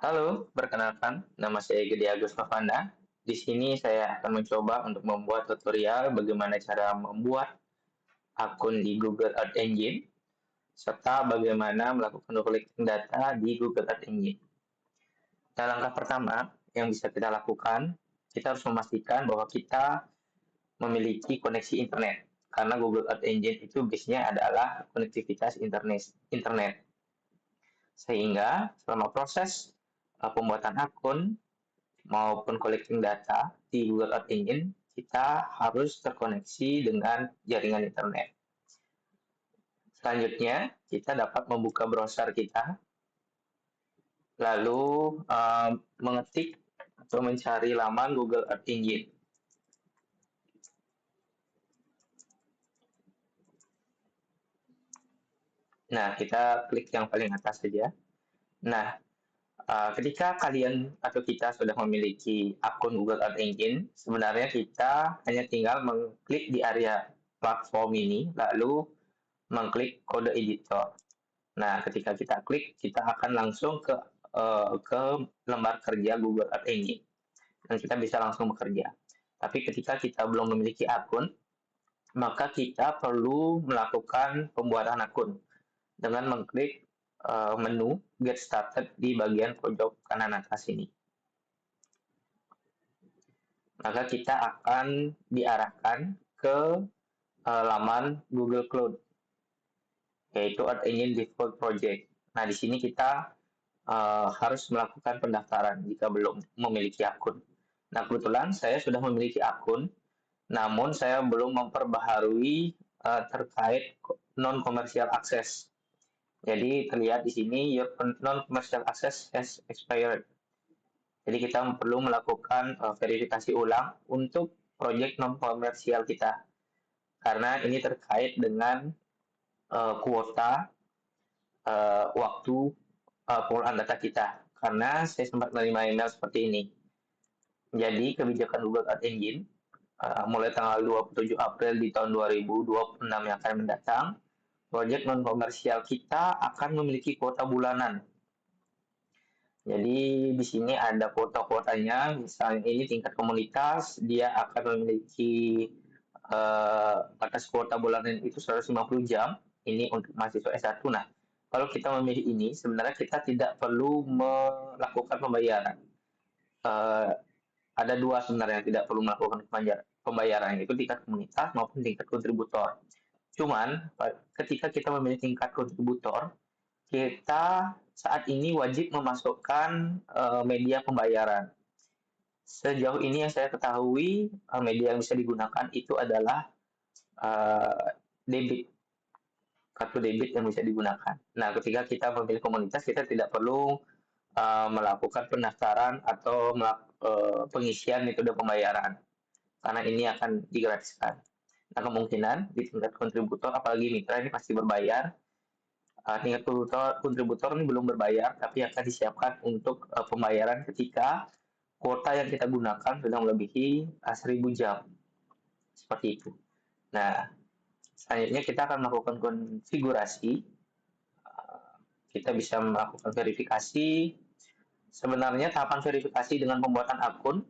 Halo, perkenalkan, nama saya Gede Agus Novanda. Di sini saya akan mencoba untuk membuat tutorial bagaimana cara membuat akun di Google Earth Engine, serta bagaimana melakukan collecting data di Google Earth Engine. Nah, langkah pertama yang bisa kita lakukan, kita harus memastikan bahwa kita memiliki koneksi internet. Karena Google Earth Engine itu base-nya adalah konektivitas internet. Sehingga selama proses pembuatan akun maupun collecting data di Google Earth Engine, kita harus terkoneksi dengan jaringan internet. Selanjutnya, kita dapat membuka browser kita, lalu mengetik atau mencari laman Google Earth Engine. Nah, kita klik yang paling atas saja. Nah, ketika kalian atau kita sudah memiliki akun Google Earth Engine, sebenarnya kita hanya tinggal mengklik di area platform ini, lalu mengklik kode editor. Nah, ketika kita klik, kita akan langsung ke lembar kerja Google Earth Engine dan kita bisa langsung bekerja. Tapi ketika kita belum memiliki akun, maka kita perlu melakukan pembuatan akun dengan mengklik menu Get Started di bagian pojok kanan atas ini. Maka kita akan diarahkan ke laman Google Cloud, yaitu Earth Engine Default Project. Nah, di sini kita harus melakukan pendaftaran jika belum memiliki akun. Nah, kebetulan saya sudah memiliki akun, namun saya belum memperbaharui terkait non-commercial access. Jadi terlihat di sini your non-commercial access has expired. Jadi kita perlu melakukan verifikasi ulang untuk proyek non-komersial kita, karena ini terkait dengan kuota waktu penggunaan data kita. Karena saya sempat menerima email seperti ini. Jadi kebijakan Google Earth Engine mulai tanggal 27 April di tahun 2026 yang akan mendatang, proyek non komersial kita akan memiliki kuota bulanan. Jadi di sini ada kuota-kuotanya, misalnya ini tingkat komunitas, dia akan memiliki batas kuota bulanan itu 150 jam, ini untuk mahasiswa S1. Nah, kalau kita memilih ini, sebenarnya kita tidak perlu melakukan pembayaran. Eh, ada dua sebenarnya yang tidak perlu melakukan pembayaran, yaitu tingkat komunitas maupun tingkat kontributor. Cuman, ketika kita memilih tingkat kontributor, kita saat ini wajib memasukkan media pembayaran. Sejauh ini yang saya ketahui, media yang bisa digunakan itu adalah debit, kartu debit yang bisa digunakan. Nah, ketika kita memilih komunitas, kita tidak perlu melakukan pendaftaran atau pengisian metode pembayaran, karena ini akan digratiskan. Nah, kemungkinan di tingkat kontributor, apalagi mitra ini pasti berbayar. Tingkat kontributor ini belum berbayar, tapi akan disiapkan untuk pembayaran ketika kuota yang kita gunakan sudah melebihi 1.000 jam. Seperti itu. Nah, selanjutnya kita akan melakukan konfigurasi. Kita bisa melakukan verifikasi. Sebenarnya tahapan verifikasi dengan pembuatan akun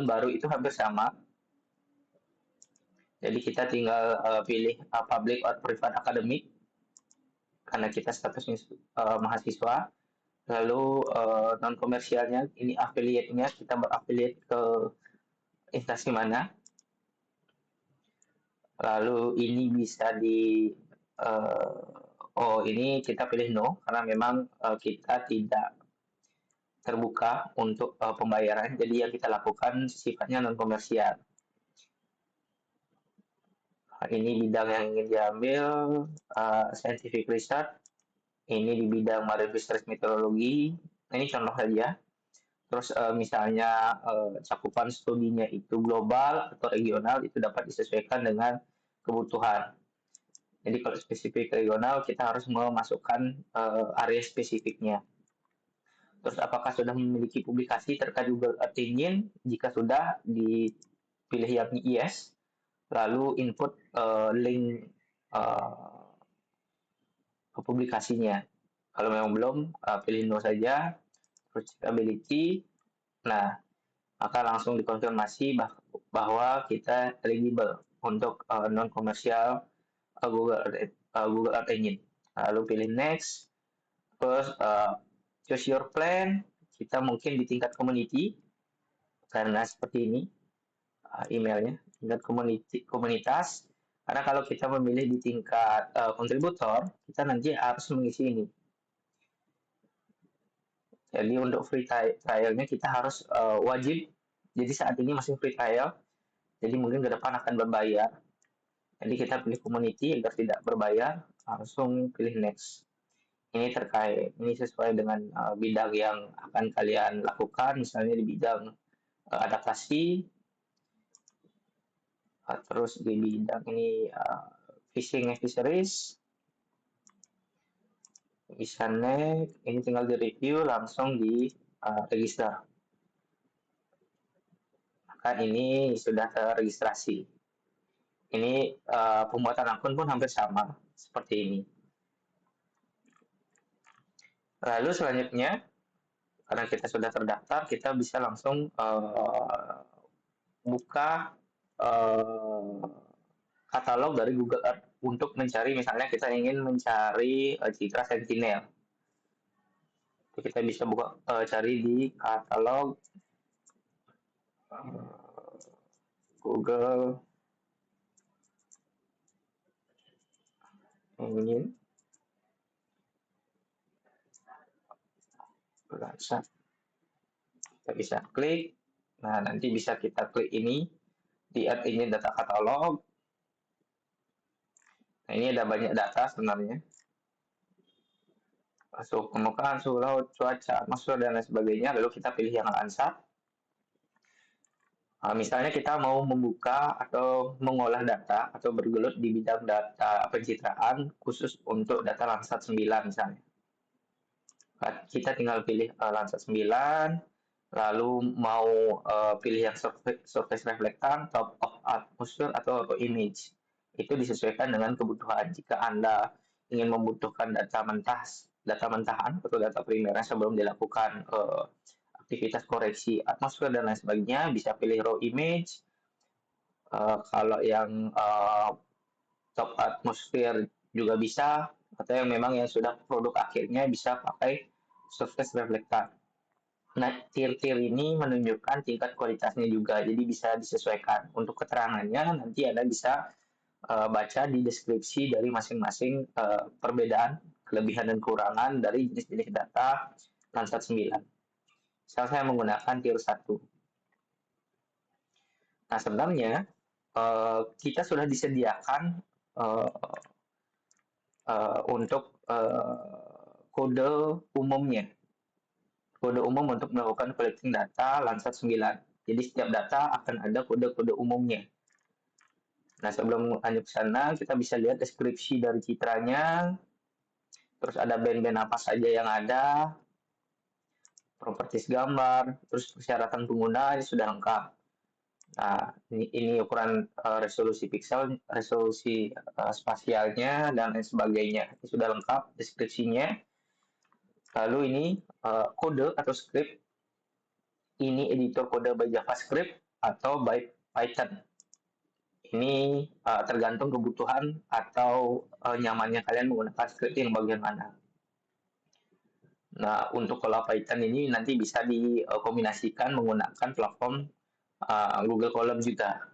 baru itu hampir sama. Jadi kita tinggal pilih public or private academic karena kita statusnya mahasiswa. Lalu non komersialnya ini affiliate-nya kita berafiliate ke instansi mana. Lalu ini bisa di ini kita pilih no karena memang kita tidak terbuka untuk pembayaran. Jadi yang kita lakukan sifatnya non komersial. Ini bidang yang ingin diambil scientific research. Ini di bidang marine research meteorologi. Ini contoh saja. Terus misalnya cakupan studinya itu global atau regional itu dapat disesuaikan dengan kebutuhan. Jadi kalau spesifik regional kita harus memasukkan area spesifiknya. Terus apakah sudah memiliki publikasi terkait Google Earth Engine? Jika sudah, dipilih yang yes, lalu input link publikasinya. Kalau memang belum, pilih no saja, terus checkability. Nah, maka langsung dikonfirmasi bahwa kita eligible untuk non komersial Google Earth Engine. Lalu pilih next, terus choose your plan. Kita mungkin di tingkat community karena seperti ini emailnya, tingkat komunitas. Karena kalau kita memilih di tingkat kontributor, kita nanti harus mengisi ini. Jadi untuk free trial-nya kita harus wajib. Jadi saat ini masih free trial. Jadi mungkin ke depan akan berbayar. Jadi kita pilih community agar tidak berbayar, langsung pilih next. Ini terkait, ini sesuai dengan bidang yang akan kalian lakukan, misalnya di bidang adaptasi, terus di bidang ini fishing and fisheries, bisa next, ini tinggal di review, langsung di register. Maka ini sudah terregistrasi. Ini pembuatan akun pun hampir sama, seperti ini. Lalu selanjutnya, karena kita sudah terdaftar, kita bisa langsung buka katalog dari Google Earth untuk mencari, misalnya kita ingin mencari Citra Sentinel. Kita bisa buka cari di katalog Google Engine Landsat. Kita bisa klik. Nah, nanti bisa kita klik ini di Earth Engine Data Catalog. Nah, ini ada banyak data sebenarnya. Suhu permukaan, suhu laut, cuaca, atmosfer, dan lain sebagainya. Lalu kita pilih yang Landsat. Misalnya kita mau membuka atau mengolah data atau bergelut di bidang data pencitraan khusus untuk data Landsat 9 misalnya. Kita tinggal pilih Landsat 9, lalu mau pilih yang surface reflectan, top of atmosphere, atau raw image. Itu disesuaikan dengan kebutuhan. Jika Anda ingin membutuhkan data mentahan atau data primernya sebelum dilakukan aktivitas koreksi atmosfer dan lain sebagainya, bisa pilih raw image. Kalau yang top atmosphere juga bisa, atau yang memang yang sudah produk akhirnya bisa pakai surface reflector. Nah, tier-tier ini menunjukkan tingkat kualitasnya juga, jadi bisa disesuaikan. Untuk keterangannya nanti Anda bisa baca di deskripsi dari masing-masing perbedaan, kelebihan dan kekurangan dari jenis-jenis data Landsat 9. Misal saya menggunakan tier 1. Nah, sebenarnya kita sudah disediakan untuk kode umumnya. Kode umum untuk melakukan collecting data Landsat 9. Jadi setiap data akan ada kode-kode umumnya. Nah, sebelum lanjut ke sana, kita bisa lihat deskripsi dari citranya. Terus ada band-band apa saja yang ada, properties gambar, terus persyaratan pengguna sudah lengkap. Nah, ini ukuran resolusi pixel, resolusi spasialnya, dan lain sebagainya. Ini sudah lengkap deskripsinya. Lalu ini kode atau script. Ini editor kode by JavaScript atau by Python. Ini tergantung kebutuhan atau nyamannya kalian menggunakan script yang bagian mana. Nah, untuk kalau Python ini nanti bisa dikombinasikan menggunakan platform Google Column juga.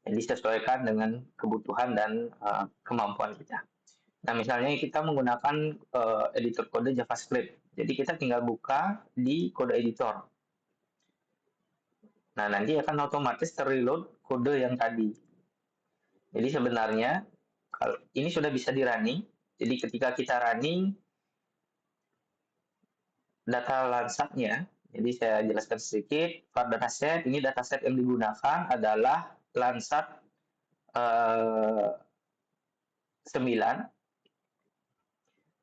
Jadi disesuaikan dengan kebutuhan dan kemampuan kita. Nah, misalnya kita menggunakan editor kode JavaScript. Jadi kita tinggal buka di kode editor. Nah, nanti akan otomatis terreload kode yang tadi. Jadi sebenarnya ini sudah bisa di-running. Jadi ketika kita running data Landsat-nya, jadi saya jelaskan sedikit, for dataset, ini dataset yang digunakan adalah Landsat 9,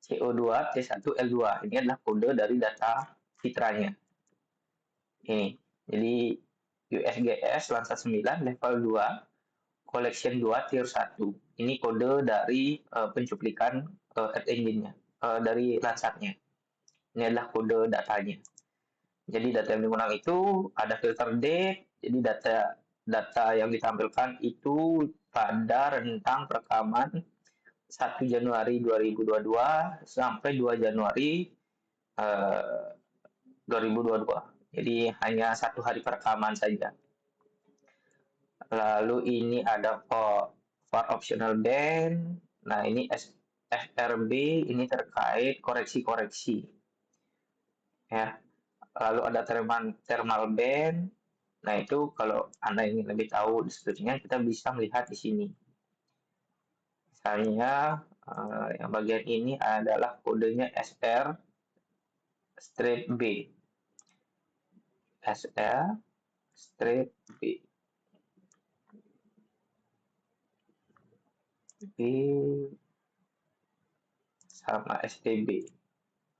CO2, T1, L2. Ini adalah kode dari data citranya. Ini, jadi USGS Landsat 9 level 2, collection 2, tier 1. Ini kode dari pencuplikan Earth Engine-nya, dari Landsat-nya. Ini adalah kode datanya. Jadi data yang digunakan itu ada filter date, jadi data yang ditampilkan itu pada rentang perekaman 1 Januari 2022 sampai 2 Januari 2022. Jadi hanya 1 hari perekaman saja. Lalu ini ada for optional band. Nah, ini FRB ini terkait koreksi-koreksi. Ya. Lalu ada thermal band. Nah, itu kalau Anda ingin lebih tahu deskripsinya, kita bisa melihat di sini. Misalnya, yang bagian ini adalah kodenya SR straight B. SR straight B. B sama STB.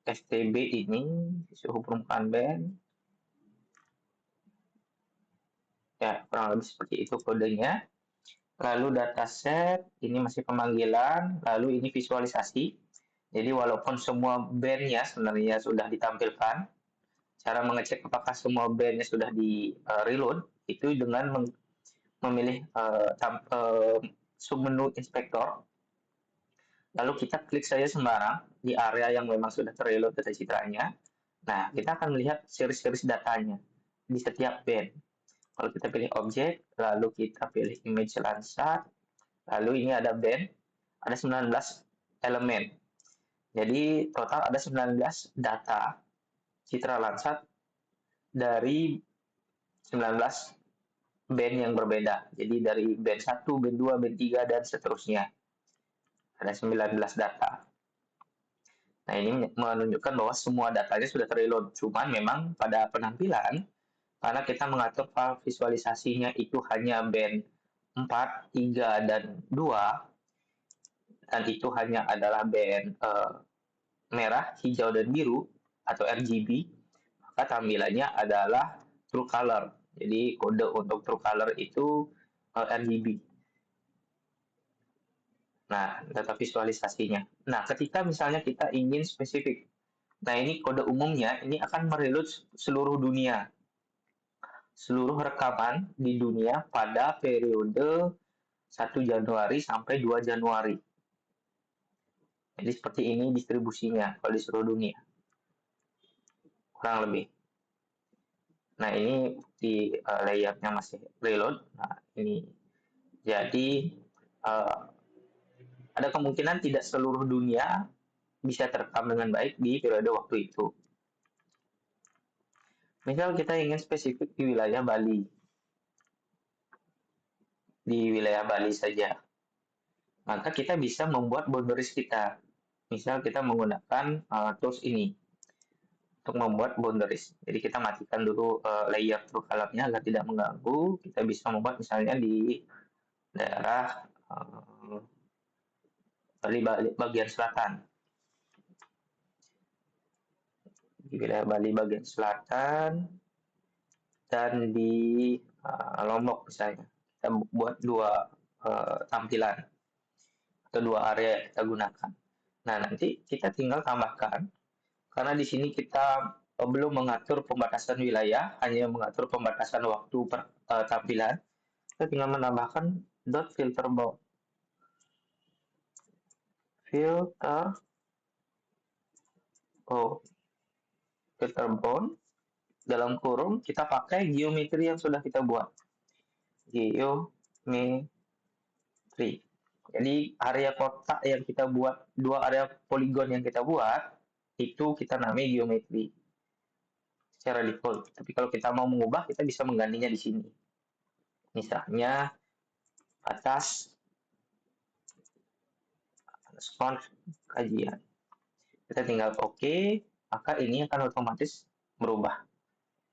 STB ini suhu permukaan band. Ya, kurang lebih seperti itu kodenya. Lalu dataset, ini masih pemanggilan. Lalu ini visualisasi. Jadi walaupun semua bandnya sebenarnya sudah ditampilkan, cara mengecek apakah semua bandnya sudah di reload itu dengan memilih submenu inspektor. Lalu kita klik saja sembarang di area yang memang sudah terreload data citranya. Nah, kita akan melihat series-series datanya di setiap band. Kalau kita pilih objek, lalu kita pilih image Landsat, lalu ini ada band, ada 19 elemen. Jadi total ada 19 data citra Landsat dari 19 band yang berbeda. Jadi dari band 1, band 2, band 3, dan seterusnya. Ada 19 data. Nah, ini menunjukkan bahwa semua datanya sudah terreload. Cuman memang pada penampilan, karena kita mengatur file visualisasinya itu hanya band 4, 3, dan 2, dan itu hanya adalah band merah, hijau, dan biru, atau RGB, maka tampilannya adalah true color. Jadi kode untuk true color itu RGB. Nah, data visualisasinya. Nah, ketika misalnya kita ingin spesifik, nah ini kode umumnya, ini akan mereload seluruh dunia. Seluruh rekaman di dunia pada periode 1 Januari sampai 2 Januari. Jadi seperti ini distribusinya kalau di seluruh dunia. Kurang lebih. Nah, ini di layarnya masih reload. Nah, ini. Jadi, ada kemungkinan tidak seluruh dunia bisa terekam dengan baik di periode waktu itu. Misal kita ingin spesifik di wilayah Bali. Di wilayah Bali saja. Maka kita bisa membuat boundaries kita. Misal kita menggunakan tools ini untuk membuat boundaries. Jadi kita matikan dulu layer true color-nya agar tidak mengganggu. Kita bisa membuat misalnya di daerah Bali bagian selatan. Di wilayah Bali bagian selatan dan di Lombok misalnya. Kita buat dua tampilan atau dua area yang kita gunakan. Nah, nanti kita tinggal tambahkan, karena di sini kita belum mengatur pembatasan wilayah, hanya mengatur pembatasan waktu tampilan. Kita tinggal menambahkan dot filter bound. Filter bound dalam kurung kita pakai geometri yang sudah kita buat. Geometri. Jadi area kotak yang kita buat, dua area poligon yang kita buat, itu kita namai geometri secara default. Tapi kalau kita mau mengubah, kita bisa menggantinya di sini. Misalnya batas underscore kajian. Kita tinggal OK, maka ini akan otomatis berubah.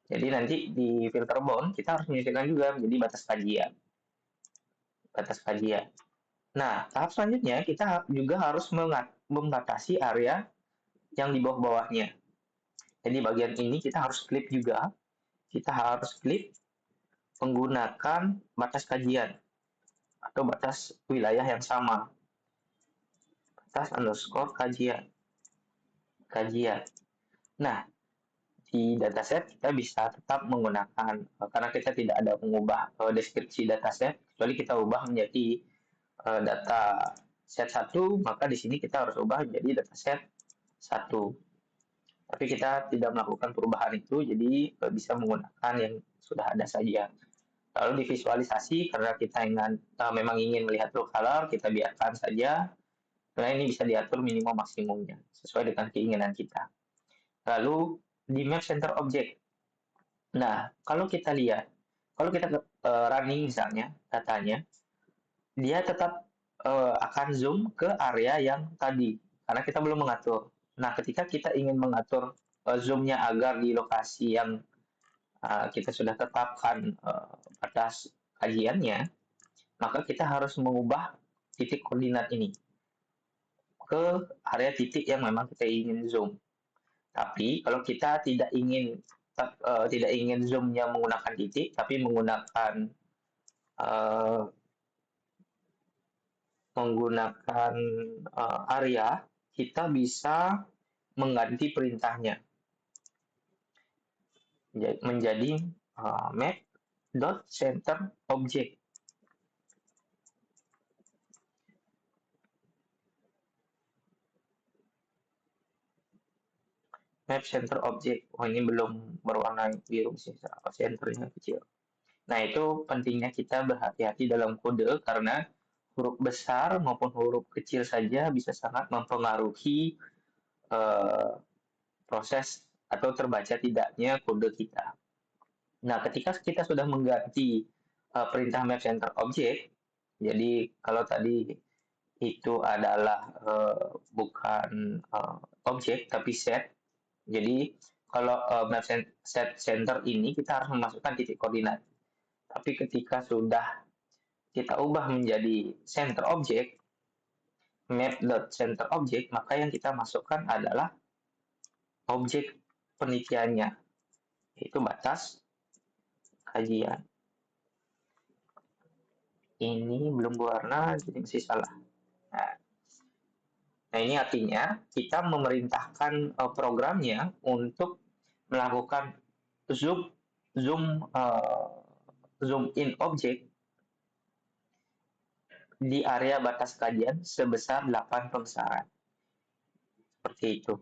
Jadi nanti di filter bound kita harus menyesuaikan juga menjadi batas kajian. Batas kajian. Nah, tahap selanjutnya kita juga harus membatasi area yang di bawah-bawahnya. Jadi bagian ini kita harus klik juga. Kita harus klik menggunakan batas kajian atau batas wilayah yang sama. Batas underscore kajian. Nah, di dataset kita bisa tetap menggunakan karena kita tidak ada mengubah deskripsi dataset kecuali kita ubah menjadi data set 1, maka di sini kita harus ubah menjadi dataset 1. Tapi kita tidak melakukan perubahan itu, jadi bisa menggunakan yang sudah ada saja. Lalu divisualisasi karena kita memang ingin melihat true color, kita biarkan saja. Karena ini bisa diatur minimum maksimumnya sesuai dengan keinginan kita. Lalu di map center object. Nah, kalau kita lihat, kalau kita running misalnya datanya, dia tetap akan zoom ke area yang tadi karena kita belum mengatur. Nah, ketika kita ingin mengatur zoomnya agar di lokasi yang kita sudah tetapkan batas kajiannya, maka kita harus mengubah titik koordinat ini ke area titik yang memang kita ingin zoom. Tapi kalau kita tidak ingin zoomnya menggunakan titik, tapi menggunakan uh, area, kita bisa mengganti perintahnya menjadi map.center_object. Map center object. Oh, ini belum berwarna biru sih, centernya kecil. Nah, itu pentingnya kita berhati-hati dalam kode karena huruf besar maupun huruf kecil saja bisa sangat mempengaruhi proses atau terbaca tidaknya kode kita. Nah, ketika kita sudah mengganti perintah map center object, jadi kalau tadi itu adalah bukan objek tapi set. Jadi kalau map set center ini kita harus memasukkan titik koordinat. Tapi ketika sudah kita ubah menjadi center object, map.center object, maka yang kita masukkan adalah objek penelitiannya, yaitu batas kajian. Ini belum berwarna, jadi masih salah. Nah, ini artinya kita memerintahkan programnya untuk melakukan zoom in objek di area batas kajian sebesar 8 pembesaran. Seperti itu.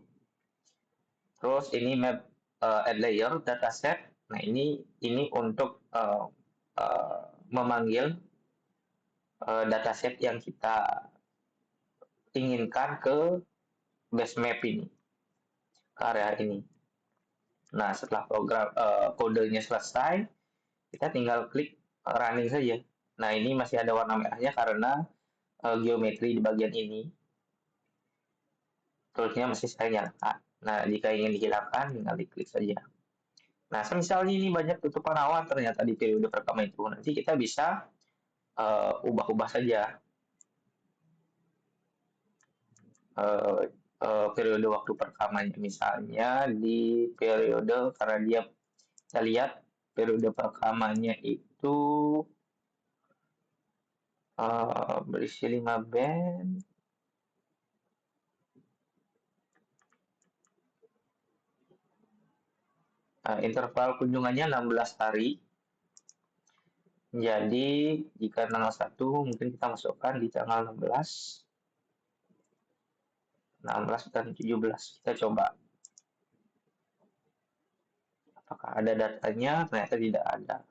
Terus ini map add layer dataset. Nah, ini untuk memanggil dataset yang kita inginkan ke base map ini, ke area ini. Nah, setelah program kodenya selesai, kita tinggal klik running saja. Nah, ini masih ada warna merahnya karena geometri di bagian ini. Toolsnya masih saya nyalakan. Nah, jika ingin dihilangkan, tinggal diklik saja. Nah, misalnya ini banyak tutupan awan ternyata di periode pertama itu. Nanti kita bisa ubah-ubah saja periode waktu perkamanya. Misalnya di periode, karena dia kita lihat periode perkamanya itu berisi 5 band. Interval kunjungannya 16 hari. Jadi, jika tanggal 1, mungkin kita masukkan di tanggal 16 dan 17. Kita coba. Apakah ada datanya? Ternyata tidak ada.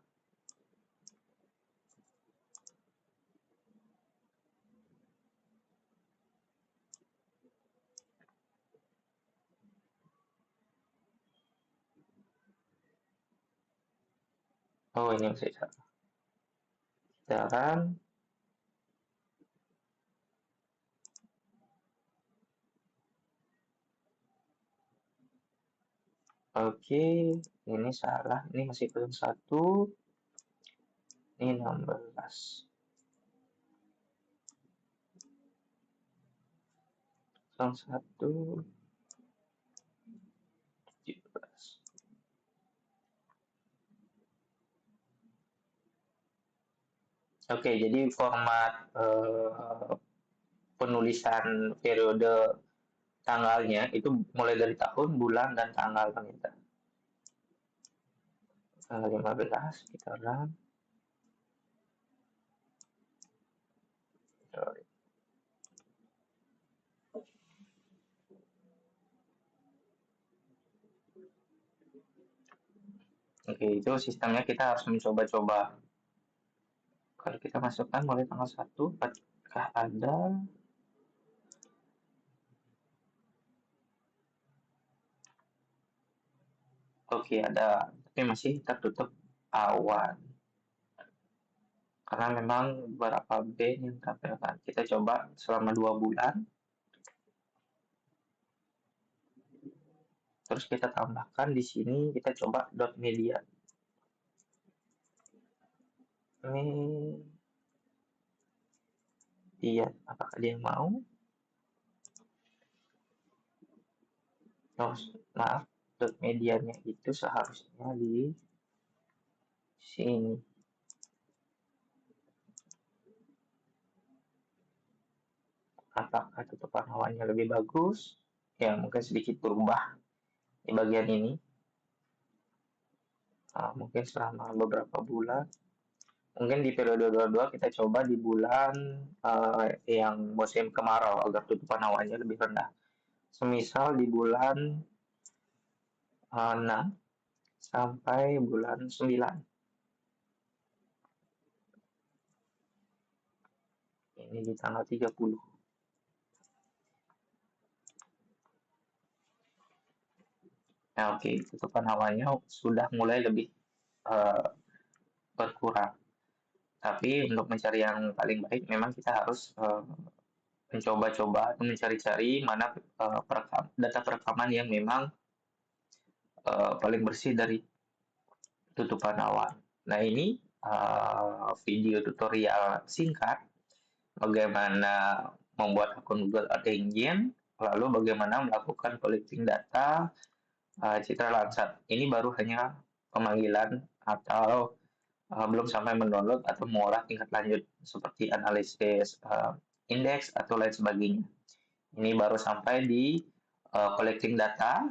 Oh, ini masih salah. Jalan. Oke, ini salah. Ini masih belum 1. Ini 16. 1. 17. Oke, jadi format penulisan periode tanggalnya itu mulai dari tahun, bulan, dan tanggal ternyata. 15 sekitaran. Oke, itu sistemnya kita harus mencoba-coba. Kalau kita masukkan mulai tanggal 1, apakah ada? Oke, ada, tapi masih tertutup awan. Karena memang beberapa band yang tampilkan. Kita coba selama 2 bulan. Terus kita tambahkan di sini, kita coba dot media. Ini iya, apakah dia mau? Oh, maaf, dot medianya itu seharusnya di sini. Apakah tutupan hawanya lebih bagus? Ya, mungkin sedikit berubah di bagian ini. Mungkin selama beberapa bulan. Mungkin di periode 22 kita coba di bulan yang musim kemarau agar tutupan hawanya lebih rendah. Semisal di bulan 6 sampai bulan 9. Ini di tanggal 30. Nah, oke, tutupan hawanya sudah mulai lebih uh, berkurang. Tapi untuk mencari yang paling baik, memang kita harus mencoba-coba atau mencari-cari mana data perekaman yang memang paling bersih dari tutupan awan. Nah, ini video tutorial singkat bagaimana membuat akun Google Earth Engine, lalu bagaimana melakukan collecting data citra Landsat. Ini baru hanya pemanggilan atau belum sampai mendownload atau mengolah tingkat lanjut seperti analisis indeks atau lain sebagainya. Ini baru sampai di collecting data,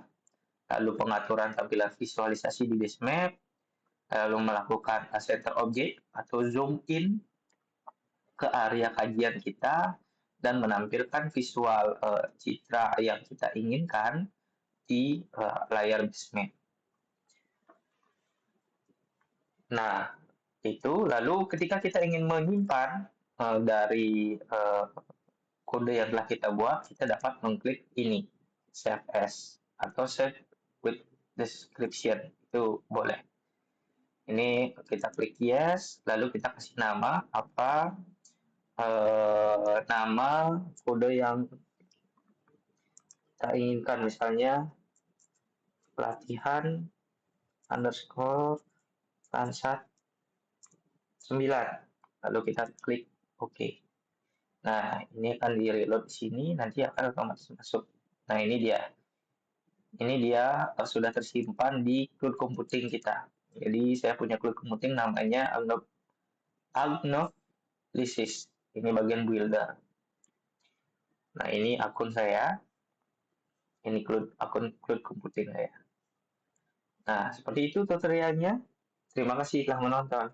lalu pengaturan tampilan visualisasi di base map, lalu melakukan center object atau zoom in ke area kajian kita dan menampilkan visual citra yang kita inginkan di layar base map. Nah, itu lalu ketika kita ingin menyimpan dari kode yang telah kita buat, kita dapat mengklik ini, save as atau save with description, itu boleh. Ini kita klik yes, lalu kita kasih nama apa, nama kode yang kita inginkan, misalnya pelatihan underscore Landsat 9, lalu kita klik OK. Nah, ini akan di reload di sini, nanti akan otomatis masuk. Nah, ini dia. Ini dia sudah tersimpan di cloud computing kita. Jadi, saya punya cloud computing namanya Agnolysis. Ini bagian builder. Nah, ini akun saya. Ini akun cloud computing saya. Nah, seperti itu tutorialnya. Terima kasih telah menonton.